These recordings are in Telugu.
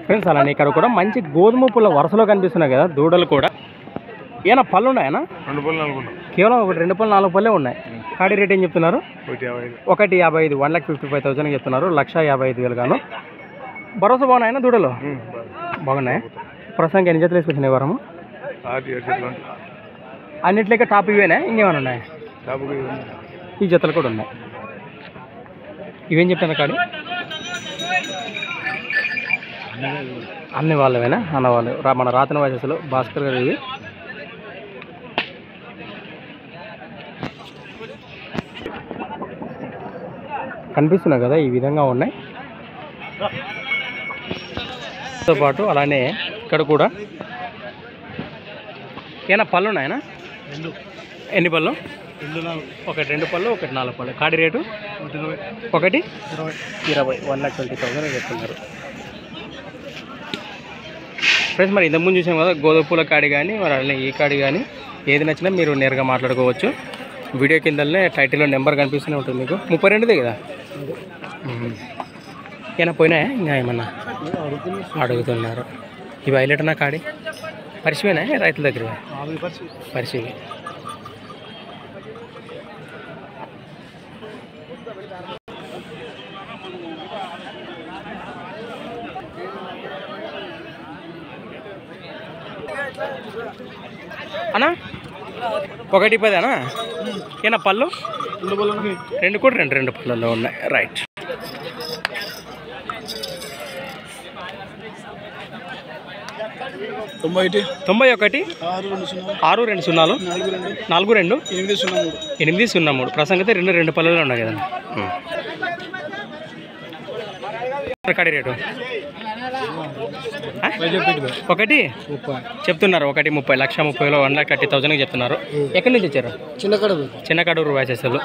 ఫ్రెండ్స్ అలానే ఇక్కడ కూడా మంచి గోధుమ పుల్ల వరుసలో కనిపిస్తున్నాయి కదా దూడలు కూడా. ఏమైనా పళ్ళు ఉన్నాయన్నా? 2 పళ్ళు 4 పళ్ళు. కేవలం 2 పళ్ళు 4 పళ్ళే ఉన్నాయి. కాడి రేట్ ఏం చెప్తున్నారు? 1,55,000 1,55,000 చెప్తున్నారు. 1,55,000 గాను. భరోసా బాగున్నాయన్నా దూడలు? బాగున్నాయి. ప్రస్తుతానికి ఎన్ని జతలు వేసుకొచ్చినాయి వారము? అన్నింటిలోకి టాప్ ఇవేనా ఇంకేమైనా ఉన్నాయి? ఈ జతలు కూడా ఉన్నాయి. ఇవేం చెప్తాను కాడి? అన్ని వాళ్ళవేనా? అన్న వాళ్ళు మన రాతన వయసులో భాస్కర్ గారు. ఇవి కనిపిస్తున్నాయి కదా, ఈ విధంగా ఉన్నాయి. తో పాటు అలానే ఇక్కడ కూడా ఏమైనా పళ్ళు ఉన్నాయనా? ఎన్ని పళ్ళు? 2 పళ్ళు 4 పళ్ళు. కాడి రేటు 1,20,000 1,20,000 చెప్తున్నారు. ఫ్రెండ్స్ మరి ఇంతకుముందు చూసాం కదా గోధుమ పూల కాడి కానీ మరి అలానే ఈ కాడి కానీ ఏది నచ్చినా మీరు నేరుగా మాట్లాడుకోవచ్చు. వీడియో కిందనే టైటిల్లో నెంబర్ కనిపిస్తూనే ఉంటుంది మీకు. 32దే కదా. ఏమైనా పోయినాయా ఇంకా ఏమన్నా అడుగుతున్నారు? ఇవి హైలైట్నా కాడి? పరిచివేనా రైతుల దగ్గర? పరిచివి. అన్నా 1,10 ఏనా పళ్ళు? 2 కూడా 2 పళ్ళలో ఉన్నాయి. రైట్. తొంభై 620 42 803. ప్రసంగతే 2 పళ్ళలో ఉన్నాయి కదండి. కాడి రేటు 1 చెప్తున్నారు. 1,30,000 1,30,000 1,30,000 చెప్తున్నారు. ఎక్కడి నుంచి వచ్చారు? చిన్నకడూరు వాచేసలు.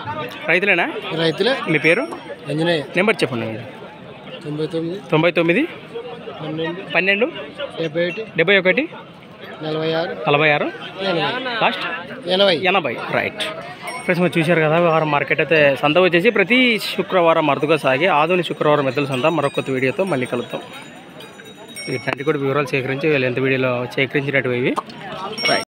రైతులేనా? రైతులే. మీ పేరు? నెంబర్ చెప్పండి. 99 12 71 46 లాస్ట్ 80. రైట్. ఫ్రెండ్స్ మీరు చూశారు కదా వారం మార్కెట్ అయితే. సంత వచ్చేసి ప్రతి శుక్రవారం అరుదుగా సాగి ఆధునిక శుక్రవారం ఎద్దుల సంత. మరొక కొత్త వీడియోతో మళ్ళీ కలుద్దాం. వీటన్నిటి కూడా వివరాలు సేకరించి వీళ్ళు ఎంత వీడియోలో సేకరించినట్టు ఇవి. రైట్.